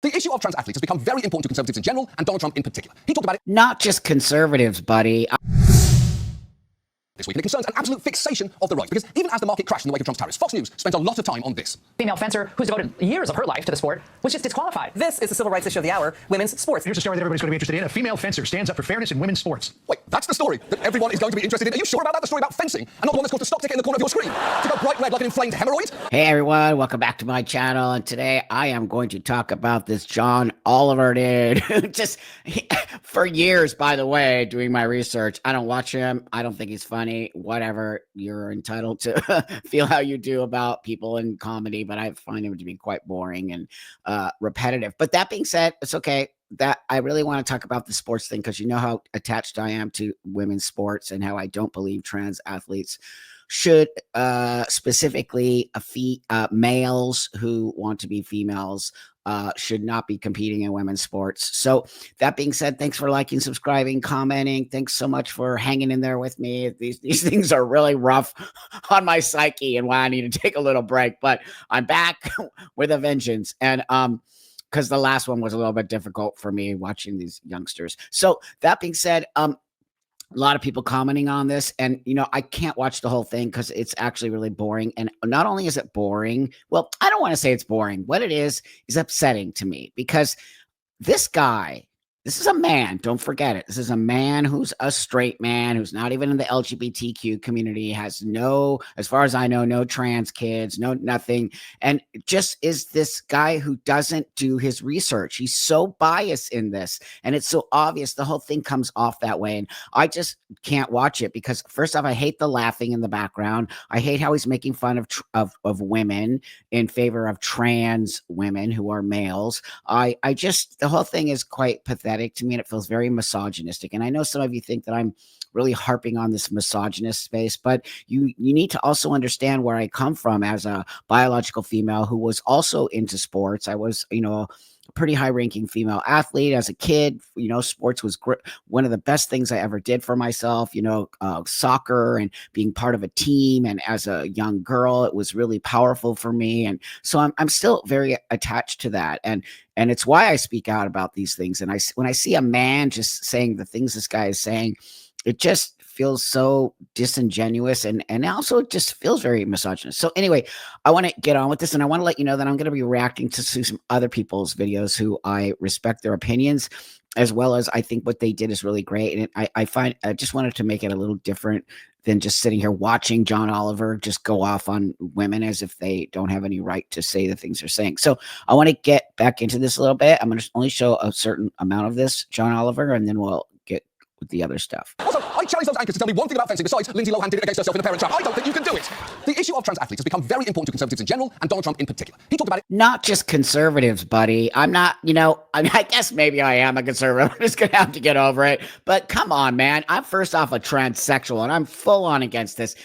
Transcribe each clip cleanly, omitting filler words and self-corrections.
The issue of trans athletes has become very important to conservatives in general and Donald Trump in particular. He talked about it Not just conservatives, buddy. this week, and it concerns an absolute fixation of the right, because even as the market crashed in the wake of Trump's tariffs, Fox News spent a lot of time on this. Female fencer who's devoted years of her life to the sport was just disqualified. This is the civil rights issue of the hour, women's sports. Here's a story that everybody's going to be interested in. A female fencer stands up for fairness in women's sports. Wait, that's the story that everyone is going to be interested in? Are you sure about that? The story about fencing, and not the one that's called the stock ticket in the corner of your screen? To go bright red like an inflamed hemorrhoid? Hey everyone, welcome back to my channel, and today I am going to talk about this John Oliver dude. For years, by the way, doing my research. I don't watch him. I don't think he's funny. Whatever. You're entitled to feel how you do about people in comedy, but I find him to be quite boring and repetitive. But that being said, it's okay. That I really want to talk about the sports thing, because you know how attached I am to women's sports and how I don't believe trans athletes should, specifically males who want to be females, should not be competing in women's sports. So that being said, thanks for liking, subscribing, commenting. Thanks so much for hanging in there with me. These things are really rough on my psyche and why I need to take a little break, but I'm back with a vengeance. And, because the last one was a little bit difficult for me watching these youngsters. So that being said, a lot of people commenting on this, and I can't watch the whole thing because it's actually really boring. And not only is it boring, well, I don't want to say it's boring. What it is upsetting to me, because this guy, this is a man, don't forget it. This is a man who's a straight man, who's not even in the LGBTQ community, has no, as far as I know, no trans kids, no nothing. And just is this guy who doesn't do his research. He's so biased in this, and it's so obvious. The whole thing comes off that way. And I just can't watch it because, first off, I hate the laughing in the background. I hate how he's making fun of women in favor of trans women who are males. I just, the whole thing is quite pathetic to me, and it feels very misogynistic. And I know some of you think that I'm really harping on this misogynist space, but you need to also understand where I come from as a biological female who was also into sports. I was, a pretty high-ranking female athlete as a kid. Sports was one of the best things I ever did for myself. Soccer and being part of a team, and as a young girl, it was really powerful for me. And so I'm still very attached to that. And it's why I speak out about these things. And when I see a man just saying the things this guy is saying, it just feels so disingenuous, and also it just feels very misogynist. So anyway, I want to get on with this, and I want to let you know that I'm going to be reacting to some other people's videos who I respect their opinions, as well as I think what they did is really great. And I just wanted to make it a little different than just sitting here watching John Oliver just go off on women as if they don't have any right to say the things they're saying. So I want to get back into this a little bit. I'm going to only show a certain amount of this, John Oliver, and then we'll get with the other stuff. Also, I challenge those anchors to tell me one thing about fencing besides Lindsay Lohan did it against herself in the Parent Trap. I don't think you can do it. The issue of trans athletes has become very important to conservatives in general and Donald Trump in particular. He talked about it. Not just conservatives, buddy. I'm not, I guess maybe I am a conservative. I'm just going to have to get over it. But come on, man. I'm first off a transsexual, and I'm full on against this.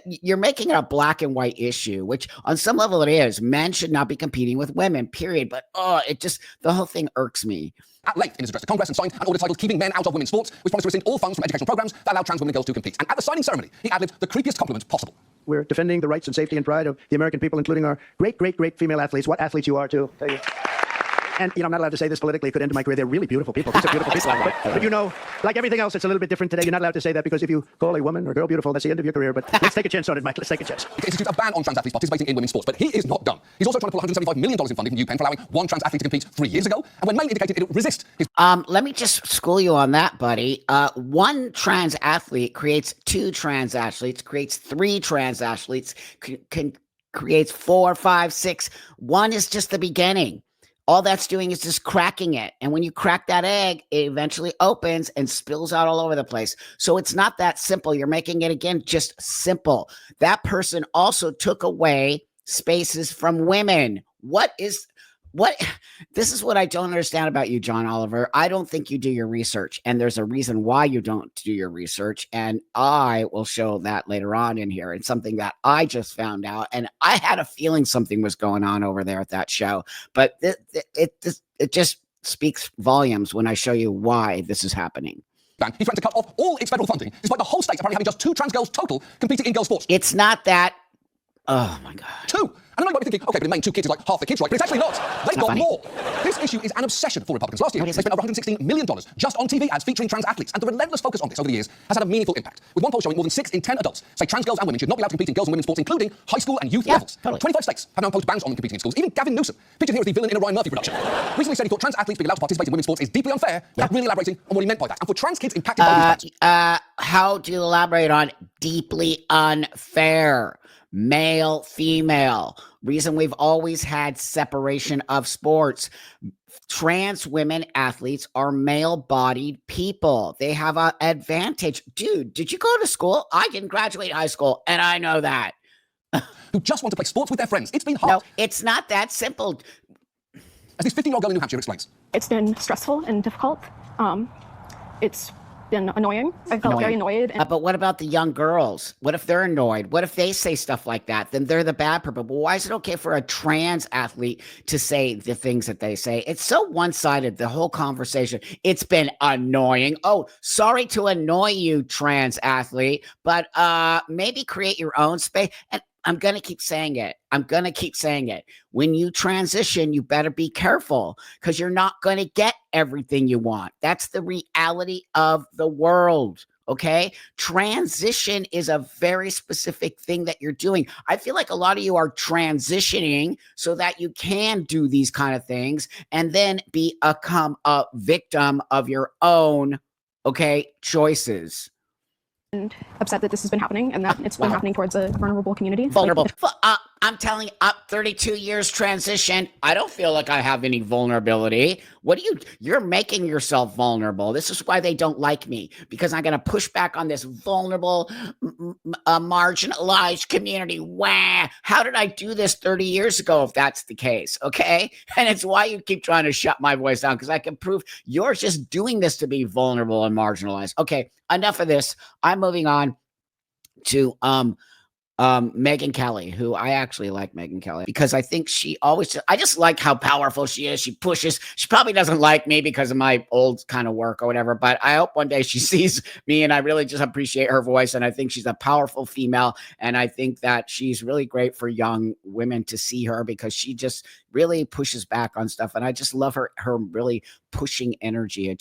You're making it a black and white issue, which on some level it is. Men should not be competing with women, period. But the whole thing irks me. At length in his address to Congress, and signed an order titled Keeping Men Out of Women's Sports, which promised to rescind all funds from educational programs that allow trans women and girls to compete. And at the signing ceremony, he ad-libbed the creepiest compliment possible. We're defending the rights and safety and pride of the American people, including our great, great, great female athletes. What athletes you are, too. Tell you. And, I'm not allowed to say this politically. It could end my career. They're really beautiful people. These are beautiful people. But like everything else, it's a little bit different today. You're not allowed to say that, because if you call a woman or girl beautiful, that's the end of your career. But let's take a chance on it, Mike. Let's take a chance. It institutes a ban on trans athletes participating in women's sports, but he is not done. He's also trying to pull $175 million in funding from UPenn for allowing one trans athlete to compete 3 years ago. And when Maine indicated it would resist his... Let me just school you on that, buddy. One trans athlete creates 2 trans athletes, creates 3 trans athletes, creates 4, 5, 6. One is just the beginning. All that's doing is just cracking it. And when you crack that egg, it eventually opens and spills out all over the place. So it's not that simple. You're making it, again, just simple. That person also took away spaces from women. This is what I don't understand about you, John Oliver. I don't think you do your research, and there's a reason why you don't do your research, and I will show that later on in here. It's something that I just found out, and I had a feeling something was going on over there at that show, but it just speaks volumes when I show you why this is happening. He threatened to cut off all its federal funding, despite the whole state apparently having just 2 trans girls total competing in girls' sports. It's not that. Oh, my God. 2. And I know you might be thinking, okay, but in Maine, 2 kids is like half the kids, right? But it's actually not. They've got funny. more. This issue is an obsession for Republicans. Last year, they spent over $116 million just on TV ads featuring trans athletes. And the relentless focus on this over the years has had a meaningful impact. With one poll showing more than 6 in 10 adults say trans girls and women should not be allowed to compete in girls and women's sports, including high school and youth levels. Totally. 25 states have now imposed bans on them competing in schools. Even Gavin Newsom, pictured here as the villain in a Ryan Murphy production, recently said he thought trans athletes being allowed to participate in women's sports is deeply unfair, without really elaborating on what he meant by that. And for trans kids impacted by these bans, How do you elaborate on deeply unfair? Male, female. Reason we've always had separation of sports. Trans women athletes are male-bodied people. They have an advantage. Dude, did you go to school? I didn't graduate high school, and I know that. who just want to play sports with their friends. It's been hard. No, it's not that simple. As this 15-year-old girl in New Hampshire explains. It's been stressful and difficult. It's been annoying. I felt very annoyed. But what about the young girls? What if they're annoyed? What if they say stuff like that? Then they're the bad people. But why is it okay for a trans athlete to say the things that they say? It's so one-sided, the whole conversation. It's been annoying. Oh, sorry to annoy you, trans athlete, but maybe create your own space. And I'm going to keep saying it. I'm going to keep saying it. When you transition, you better be careful because you're not going to get everything you want. That's the reality of the world. Okay. Transition is a very specific thing that you're doing. I feel like a lot of you are transitioning so that you can do these kind of things and then become a victim of your own, choices. And upset that this has been happening and that it's been happening towards a vulnerable community. Vulnerable. I'm telling you, 32 years transition. I don't feel like I have any vulnerability. You're making yourself vulnerable. This is why they don't like me, because I'm going to push back on this vulnerable, marginalized community. Wow. How did I do this 30 years ago if that's the case? Okay. And it's why you keep trying to shut my voice down, because I can prove you're just doing this to be vulnerable and marginalized. Okay. Enough of this. I'm moving on to, Megyn Kelly, who I actually like Megyn Kelly because I think I just like how powerful she is. She pushes. She probably doesn't like me because of my old kind of work or whatever, but I hope one day she sees me and I really just appreciate her voice. And I think she's a powerful female. And I think that she's really great for young women to see her because she just really pushes back on stuff. And I just love her really pushing energy. I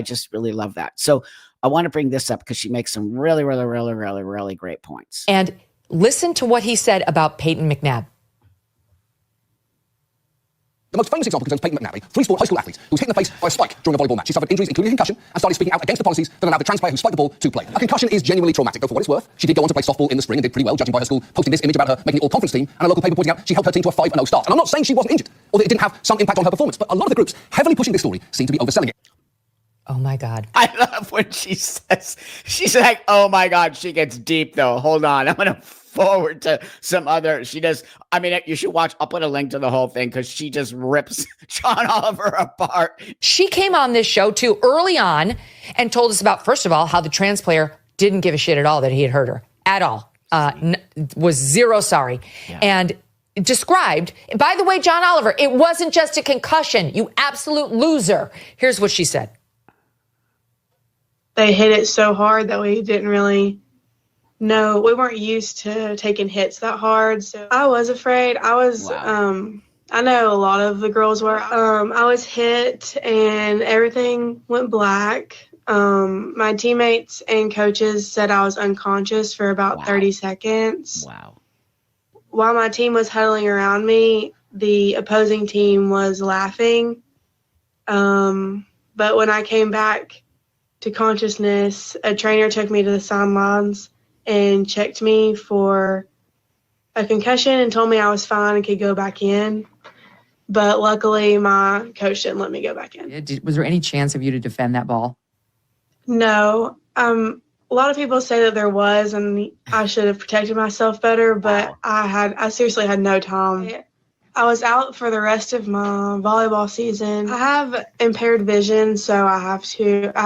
just really love that. So I want to bring this up because she makes some really, really, really, really, really great points. And listen to what he said about Payton McNabb. The most famous example concerns Payton McNabb, a three-sport high school athlete who was hit in the face by a spike during a volleyball match. She suffered injuries, including a concussion, and started speaking out against the policies that allowed the trans player who spiked the ball to play. A concussion is genuinely traumatic, though for what it's worth, she did go on to play softball in the spring and did pretty well, judging by her school posting this image about her making the all-conference team, and a local paper pointing out she helped her team to a 5-0 start. And I'm not saying she wasn't injured, or that it didn't have some impact on her performance, but a lot of the groups heavily pushing this story seem to be overselling it. Oh my God. I love when she says, she's like, oh my God, she gets deep though. Hold on. I'm going to forward to some other, she does. I mean, you should watch. I'll put a link to the whole thing because she just rips John Oliver apart. She came on this show too early on and told us about, first of all, how the trans player didn't give a shit at all that he had hurt her at all. Was zero sorry. Yeah. And described, by the way, John Oliver, it wasn't just a concussion, you absolute loser. Here's what she said. They hit it so hard that we didn't really know. We weren't used to taking hits that hard. So I was afraid. I was, I know a lot of the girls were. I was hit and everything went black. My teammates and coaches said I was unconscious for about 30 seconds. Wow. While my team was huddling around me, the opposing team was laughing. But when I came back to consciousness, a trainer took me to the sidelines and checked me for a concussion and told me I was fine and could go back in. But luckily, my coach didn't let me go back in. Was there any chance of you to defend that ball? No. A lot of people say that there was, and I should have protected myself better, but I seriously had no time. I was out for the rest of my volleyball season. I have impaired vision, so I had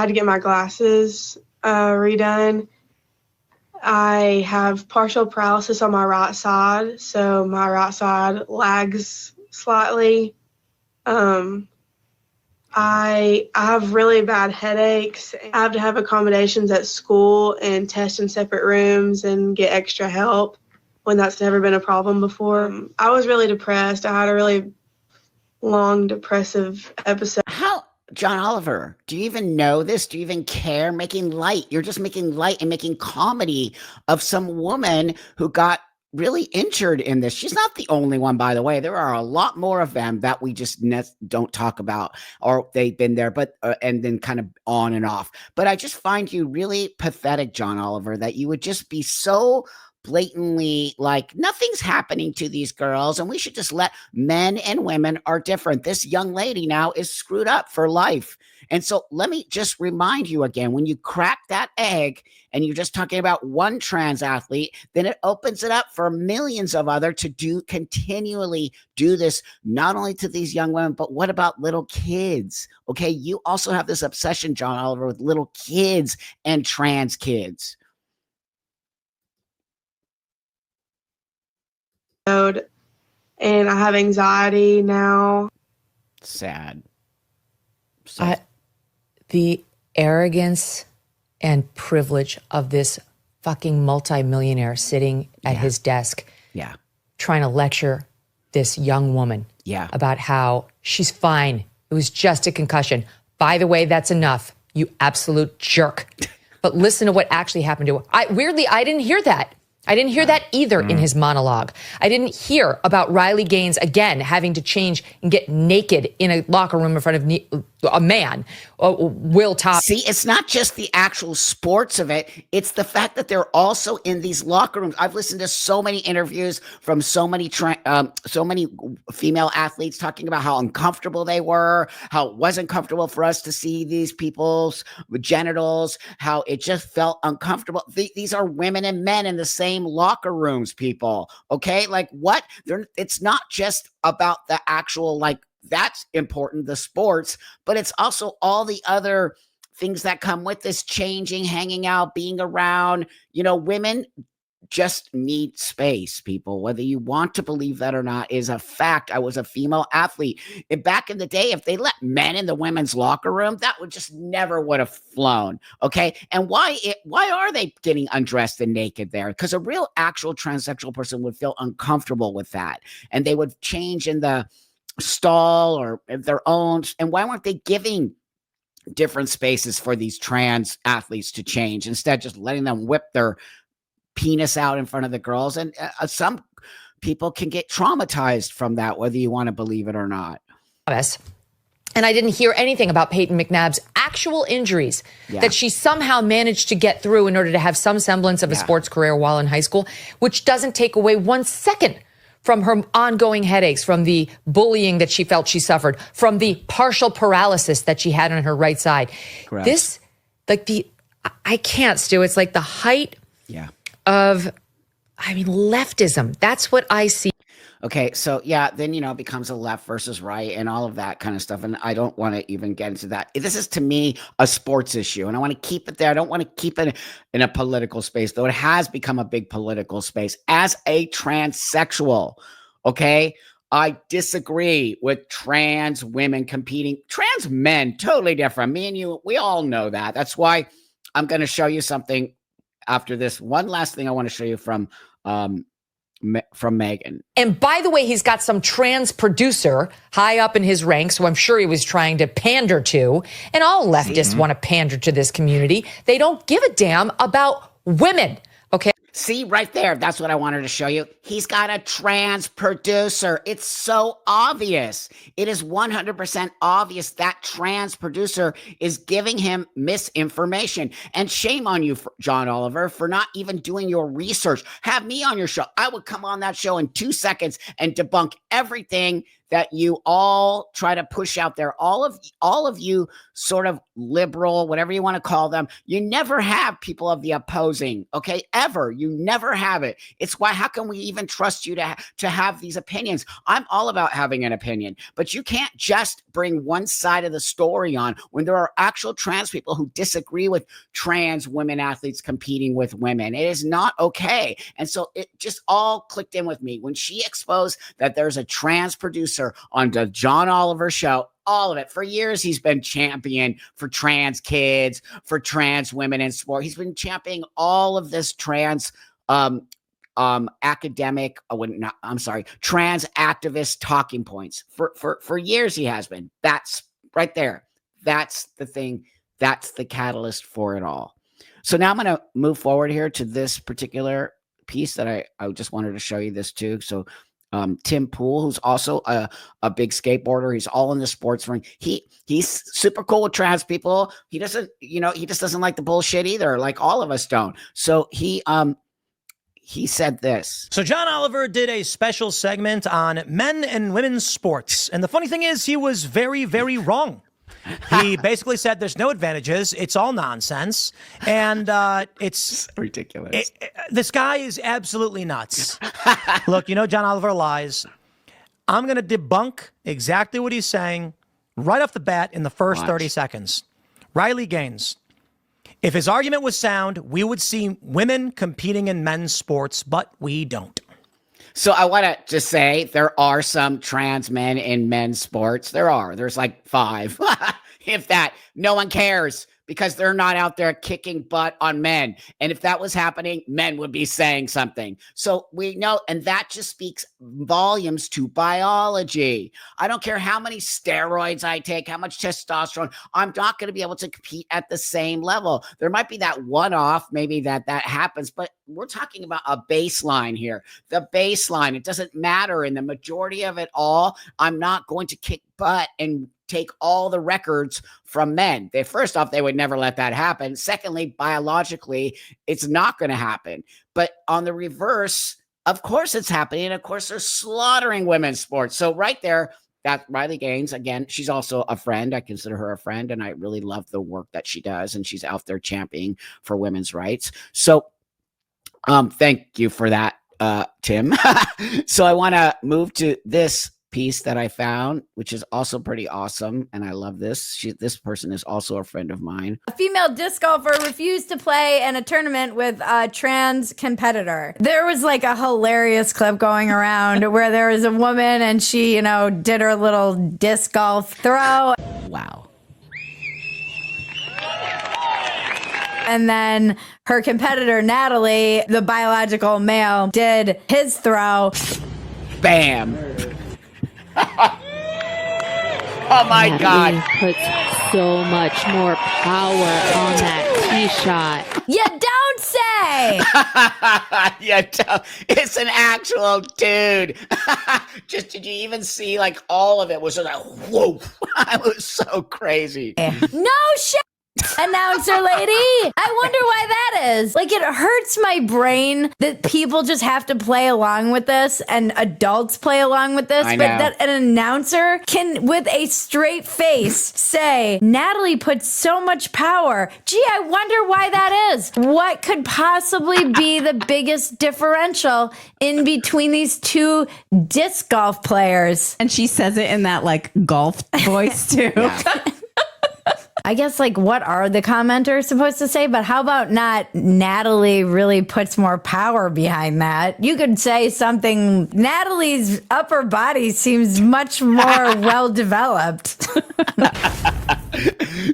to get my glasses redone. I have partial paralysis on my right side, so my right side lags slightly. I have really bad headaches. I have to have accommodations at school and test in separate rooms and get extra help when that's never been a problem before. I was really depressed. I had a really long depressive episode. How, John Oliver, do you even know this? Do you even care? Making light. You're just making light and making comedy of some woman who got really injured in this. She's not the only one, by the way. There are a lot more of them that we just don't talk about, or they've been there, but and then kind of on and off. But I just find you really pathetic, John Oliver, that you would just be so blatantly like nothing's happening to these girls and we should just let men and women are different. This young lady now is screwed up for life. And so let me just remind you again, when you crack that egg and you're just talking about one trans athlete, then it opens it up for millions of other to continually do this, not only to these young women, but what about little kids? Okay, you also have this obsession, John Oliver, with little kids and trans kids. And I have anxiety now. Sad. The arrogance and privilege of this fucking multimillionaire sitting at his desk, trying to lecture this young woman about how she's fine. It was just a concussion. By the way, that's enough, you absolute jerk. But listen to what actually happened to her. Weirdly, I didn't hear that. I didn't hear that either in his monologue. I didn't hear about Riley Gaines, again, having to change and get naked in a locker room in front of a man, Will Thomas. See, it's not just the actual sports of it. It's the fact that they're also in these locker rooms. I've listened to so many interviews from so many female athletes talking about how uncomfortable they were, how it wasn't comfortable for us to see these people's genitals, how it just felt uncomfortable. These are women and men in the same locker rooms, people. Okay, like what? It's not just about the actual, like, that's important, the sports, but it's also all the other things that come with this: changing, hanging out, being around. You know, women just need space, people. Whether you want to believe that or not is a fact. I was a female athlete. Back in the day, if they let men in the women's locker room, that would just never would have flown. Okay. And why are they getting undressed and naked there? Because a real actual transsexual person would feel uncomfortable with that. And they would change in the stall or their own. And why weren't they giving different spaces for these trans athletes to change, instead just letting them whip their penis out in front of the girls? And some people can get traumatized from that, whether you want to believe it or not. And I didn't hear anything about Payton McNabb's actual injuries that she somehow managed to get through in order to have some semblance of a sports career while in high school, which doesn't take away 1 second from her ongoing headaches, from the bullying that she felt she suffered, from the partial paralysis that she had on her right side. Correct. This, like I can't, Stu. It's like the height of, leftism. That's what I see. Okay, so then, it becomes a left versus right and all of that kind of stuff. And I don't want to even get into that. This is, to me, a sports issue, and I want to keep it there. I don't want to keep it in a political space, though it has become a big political space. As a transsexual, okay, I disagree with trans women competing. Trans men, totally different. Me and you, we all know that. That's why I'm going to show you something after this. One last thing I want to show you from Megyn. And by the way, he's got some trans producer high up in his ranks who I'm sure he was trying to pander to. And all leftists want to pander to this community. They don't give a damn about women. Okay. See, right there. That's what I wanted to show you. He's got a trans producer. It's so obvious. It is 100% obvious that trans producer is giving him misinformation. And shame on you, John Oliver, for not even doing your research. Have me on your show. I would come on that show in 2 seconds and debunk everything that you all try to push out there. All of you sort of liberal, whatever you want to call them, you never have people of the opposing, okay? Ever. You never have it. It's why, how can we even trust you to have these opinions? I'm all about having an opinion, but you can't just bring one side of the story on when there are actual trans people who disagree with trans women athletes competing with women. It is not okay. And so it just all clicked in with me when she exposed that there's a trans producer on the John Oliver show. All of it. For years, he's been champion for trans kids, for trans women in sport. He's been championing all of this trans academic, I'm sorry, trans activist talking points. For years he has been. That's right there. That's the thing. That's the catalyst for it all. So now I'm going to move forward here to this particular piece that I just wanted to show you this too. So Tim Pool, who's also a big skateboarder. He's all in the sports ring. He's super cool with trans people. He doesn't, he just doesn't like the bullshit either, like all of us don't. So he said this. So John Oliver did a special segment on men and women's sports. And the funny thing is, he was very, very wrong. He basically said there's no advantages. It's all nonsense. And it's ridiculous. This guy is absolutely nuts. Look, John Oliver lies. I'm going to debunk exactly what he's saying right off the bat in the first 30 seconds. Riley Gaines. If his argument was sound, we would see women competing in men's sports, but we don't. So I want to just say there are some trans men in men's sports. There's like 5, if that. No one cares because they're not out there kicking butt on men. And if that was happening, men would be saying something. So we know, and that just speaks volumes to biology. I don't care how many steroids I take, how much testosterone, I'm not going to be able to compete at the same level. There might be that one-off, maybe that happens, but we're talking about a baseline here. The baseline, it doesn't matter. In the majority of it all, I'm not going to kick butt and take all the records from men. First off, they would never let that happen. Secondly, biologically, it's not going to happen. But on the reverse, of course it's happening. And of course, they're slaughtering women's sports. So right there, that's Riley Gaines. Again, she's also a friend. I consider her a friend, and I really love the work that she does. And she's out there championing for women's rights. So thank you for that, Tim. So I want to move to this piece that I found, which is also pretty awesome, and I love this. This person is also a friend of mine. A female disc golfer refused to play in a tournament with a trans competitor. There was like a hilarious clip going around where there was a woman and she, did her little disc golf throw. Wow. And then her competitor, Natalie, the biological male, did his throw. Bam. Oh my God. He puts so much more power on that tee shot. You don't say. It's an actual dude. Did you even see like all of it was just like, whoa. It was so crazy. No shit. Announcer lady, I wonder why that is. Like, it hurts my brain that people just have to play along with this and adults play along with this, but that an announcer can, with a straight face, say, Natalie puts so much power. Gee, I wonder why that is. What could possibly be the biggest differential in between these two disc golf players? And she says it in that like golf voice too. I guess, like, what are the commenters supposed to say? But how about not Natalie really puts more power behind that? You could say something, Natalie's upper body seems much more well-developed.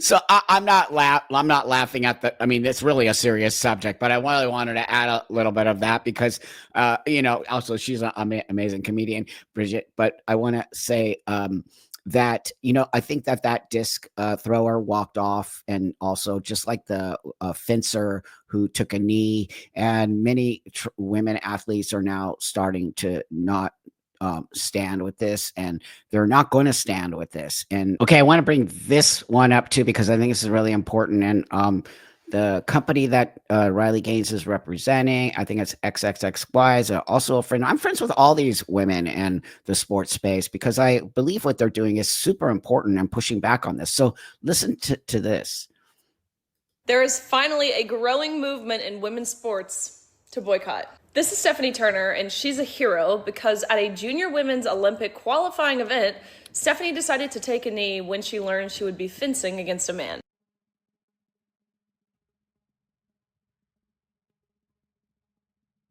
So I'm not laughing at it's really a serious subject, but I really wanted to add a little bit of that because, also she's an amazing comedian, Bridget, but I want to say, that, I think that disc thrower walked off, and also just like the fencer who took a knee, and many women athletes are now starting to not stand with this, and they're not going to stand with this. And okay, I want to bring this one up too, because I think this is really important. And the company that Riley Gaines is representing, I think it's XXXY, is also a friend. I'm friends with all these women in the sports space because I believe what they're doing is super important and pushing back on this. So listen to this. There is finally a growing movement in women's sports to boycott. This is Stephanie Turner, and she's a hero because at a junior women's Olympic qualifying event, Stephanie decided to take a knee when she learned she would be fencing against a man.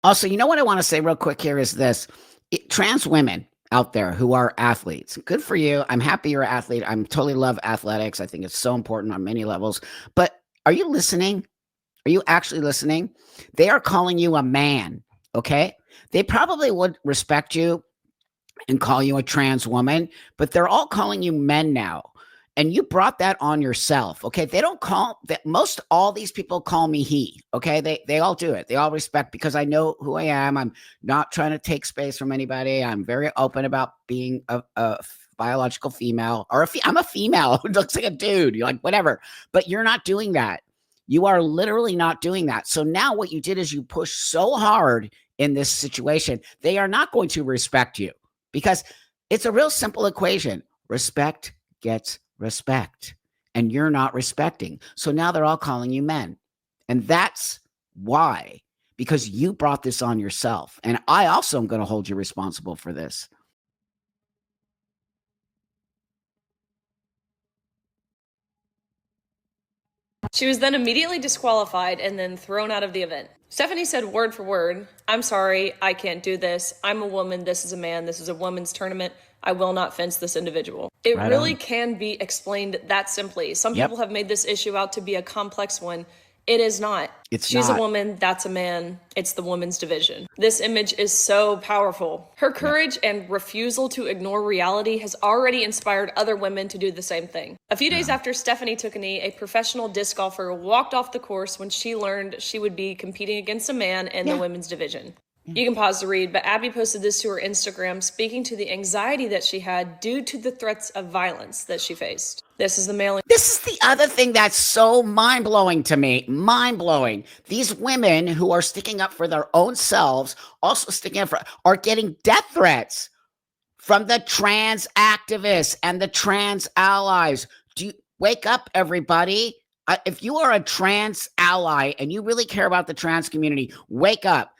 Also, what I want to say real quick here is this. Trans women out there who are athletes, good for you. I'm happy you're an athlete. I totally love athletics. I think it's so important on many levels. But are you listening? Are you actually listening? They are calling you a man, okay? They probably would respect you and call you a trans woman, but they're all calling you men now. And you brought that on yourself. Okay. They don't call that all these people call me he. Okay. They all do it. They all respect because I know who I am. I'm not trying to take space from anybody. I'm very open about being a biological female or I'm a female who looks like a dude. You're like, whatever, but you're not doing that. You are literally not doing that. So now what you did is you pushed so hard in this situation. They are not going to respect you because it's a real simple equation. Respect gets respect, and you're not respecting. So now they're all calling you men. And that's why, because you brought this on yourself. And I also am going to hold you responsible for this. She was then immediately disqualified and then thrown out of the event. Stephanie said word for word, "I'm sorry, I can't do this. I'm a woman. This is a man. This is a women's tournament. I will not fence this individual." It Right really on. can be explained that simply. Some Yep. people have made this issue out to be a complex one. It is not. She's not. a woman, that's a man. It's the women's division. This image is so powerful. Her courage and refusal to ignore reality has already inspired other women to do the same thing. A few days after Stephanie took a knee, a professional disc golfer walked off the course when she learned she would be competing against a man in the women's division. You can pause to read, but Abby posted this to her Instagram, speaking to the anxiety that she had due to the threats of violence that she faced. This is the mailing. This is the other thing that's so mind-blowing to me. Mind-blowing. These women who are sticking up for their own selves, also sticking up for, are getting death threats from the trans activists and the trans allies. Do you wake up, everybody? If you are a trans ally and you really care about the trans community, wake up.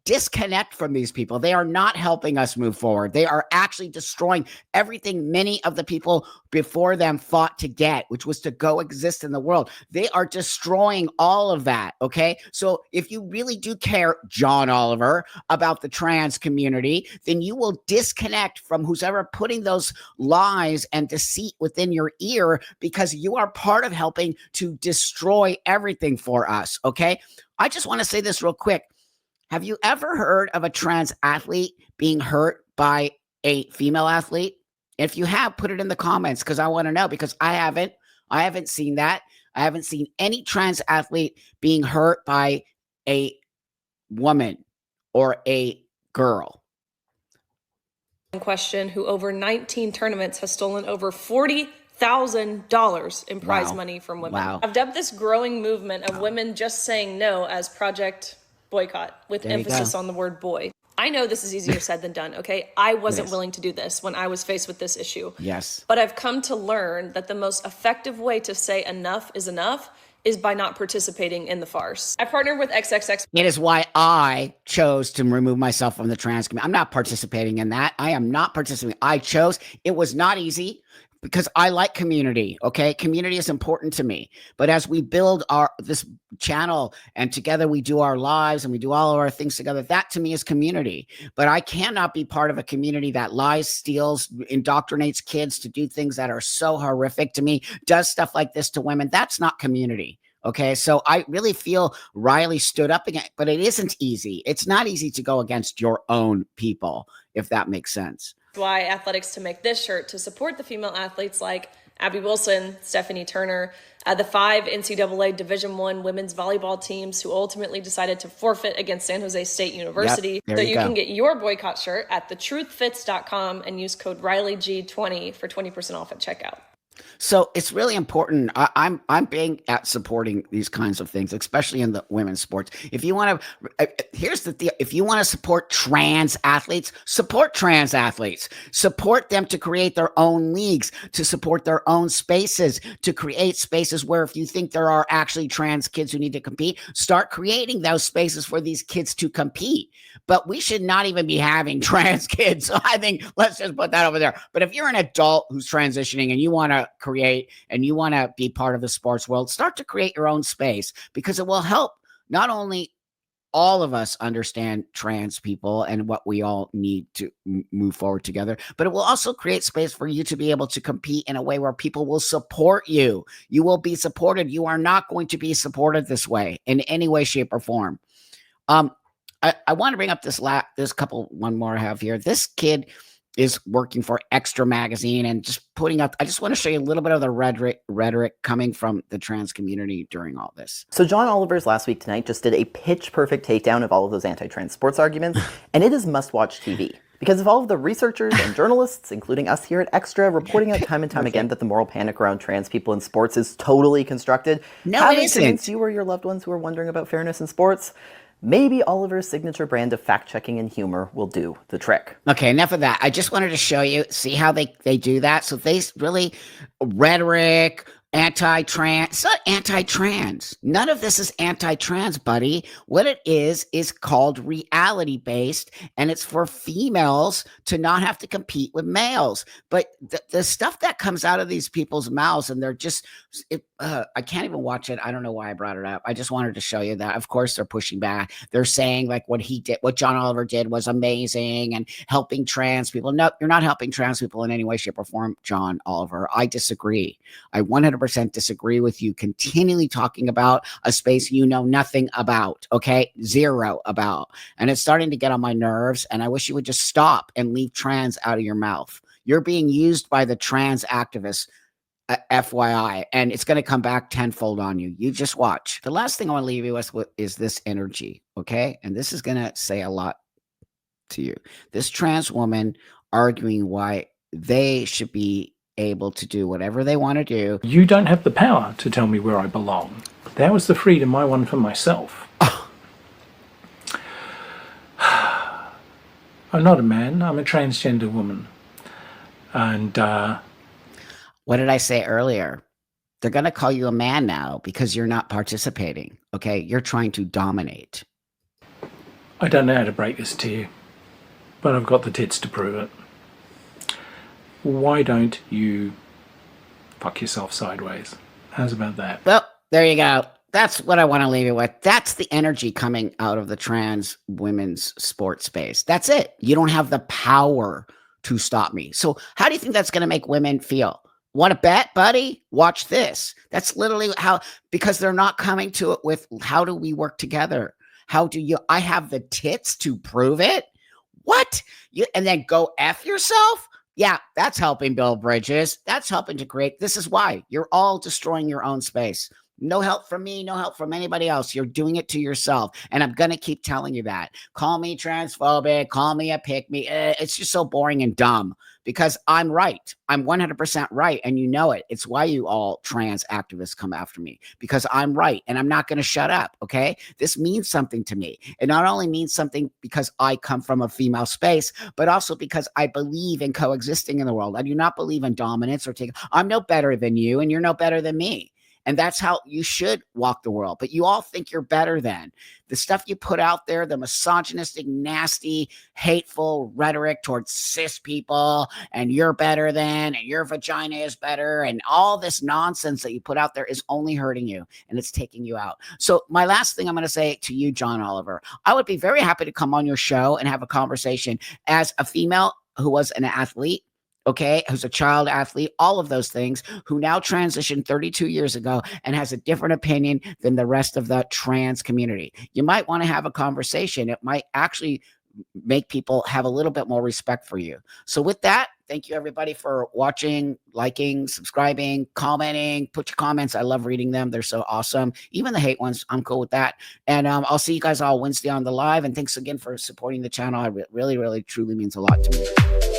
Disconnect from these people. They are not helping us move forward. They are actually destroying everything many of the people before them fought to get, which was to go exist in the world. They are destroying all of that. Okay. So if you really do care, John Oliver, about the trans community, then you will disconnect from who's ever putting those lies and deceit within your ear because you are part of helping to destroy everything for us. Okay. I just want to say this real quick. Have you ever heard of a trans athlete being hurt by a female athlete? If you have, put it in the comments because I want to know because I haven't. I haven't seen that. I haven't seen any trans athlete being hurt by a woman or a girl. In question, who over 19 tournaments has stolen over $40,000 in prize Wow. money from women. Wow. I've dubbed this growing movement of women just saying no as Project Boycott, with There you emphasis go. on the word boy. I know this is easier said than done, okay? I wasn't Yes. willing to do this when I was faced with this issue. Yes. But I've come to learn that the most effective way to say enough is by not participating in the farce. I partnered with XXX. It is why I chose to remove myself from the trans community. I'm not participating in that. I am not participating. I chose. It was not easy because I like community. Okay. Community is important to me. But as we build this channel and together we do our lives and we do all of our things together, that to me is community. But I cannot be part of a community that lies, steals, indoctrinates kids to do things that are so horrific to me, does stuff like this to women. That's not community. Okay. So I really feel Riley stood up again, but it isn't easy. It's not easy to go against your own people, if that makes sense. Why athletics to make this shirt to support the female athletes like Abby Wilson, Stephanie Turner, the 5 NCAA Division I women's volleyball teams who ultimately decided to forfeit against San Jose State University. Yep, there So you you go. can get your boycott shirt at thetruthfits.com and use code RileyG20 for 20% off at checkout. So it's really important. I'm being at supporting these kinds of things, especially in the women's sports. If you want to, here's the deal. If you want to support trans athletes, support trans athletes. Support them to create their own leagues, to support their own spaces, to create spaces where if you think there are actually trans kids who need to compete, start creating those spaces for these kids to compete. But we should not even be having trans kids. So I think let's just put that over there. But if you're an adult who's transitioning and you want to create and you want to be part of the sports world, start to create your own space because it will help not only all of us understand trans people and what we all need to move forward together, but it will also create space for you to be able to compete in a way where people will support you. You will be supported. You are not going to be supported this way in any way, shape, or form. I want to bring up this couple, one more I have here. This kid is working for Extra Magazine and just putting up. I just want to show you a little bit of the rhetoric coming from the trans community during all this. So John Oliver's Last Week Tonight just did a pitch perfect takedown of all of those anti-trans sports arguments, and it is must-watch TV. Because of all of the researchers and journalists, including us here at Extra, reporting out time and time again that the moral panic around trans people in sports is totally constructed. No, it isn't. Convinced you or your loved ones who are wondering about fairness in sports? Maybe Oliver's signature brand of fact-checking and humor will do the trick. Okay, enough of that. I just wanted to show you, see how they do that? So they really, rhetoric, anti-trans. It's not anti-trans. None of this is anti-trans, buddy. What it is called reality-based, and it's for females to not have to compete with males. But the stuff that comes out of these people's mouths, and they're just, I can't even watch it. I don't know why I brought it up. I just wanted to show you that. Of course, they're pushing back. They're saying like what John Oliver did was amazing and helping trans people. No, you're not helping trans people in any way, shape, or form, John Oliver. I disagree. I 100% disagree with you continually talking about a space you know nothing about, okay? Zero about. And it's starting to get on my nerves, and I wish you would just stop and leave trans out of your mouth. You're being used by the trans activists, FYI, and it's going to come back tenfold on you. You just watch. The last thing I want to leave you with is this energy, okay? And this is going to say a lot to you. This trans woman arguing why they should be able to do whatever they want to do. You don't have the power to tell me where I belong. That was the freedom I won for myself. I'm not a man. I'm a transgender woman. And what did I say earlier? They're going to call you a man now because you're not participating. Okay, you're trying to dominate. I don't know how to break this to you, but I've got the tits to prove it. Why don't you fuck yourself sideways? How's about that? Well, there you go. That's what I want to leave you with. That's the energy coming out of the trans women's sports space. That's it. You don't have the power to stop me. So how do you think that's going to make women feel? Want to bet, buddy? Watch this. That's literally how, because they're not coming to it with, how do we work together? I have the tits to prove it? What? And then go F yourself? Yeah, that's helping build bridges. That's helping to create. This is why you're all destroying your own space. No help from me, no help from anybody else. You're doing it to yourself. And I'm going to keep telling you that. Call me transphobic, call me a pick-me. It's just so boring and dumb because I'm right. I'm 100% right. And you know it. It's why you all trans activists come after me, because I'm right. And I'm not going to shut up. Okay. This means something to me. It not only means something because I come from a female space, but also because I believe in coexisting in the world. I do not believe in dominance or I'm no better than you and you're no better than me. And that's how you should walk the world. But you all think you're better than. The stuff you put out there, the misogynistic, nasty, hateful rhetoric towards cis people, and you're better than, and your vagina is better, and all this nonsense that you put out there is only hurting you, and it's taking you out. So my last thing I'm going to say to you, John Oliver, I would be very happy to come on your show and have a conversation as a female who was an athlete, okay, who's a child athlete, all of those things, who now transitioned 32 years ago and has a different opinion than the rest of the trans community. You might want to have a conversation. It might actually make people have a little bit more respect for you. So with that, thank you everybody for watching, liking, subscribing, commenting. Put your comments. I love reading them. They're so awesome. Even the hate ones, I'm cool with that. And I'll see you guys all Wednesday on the live. And thanks again for supporting the channel. It really, really, truly means a lot to me.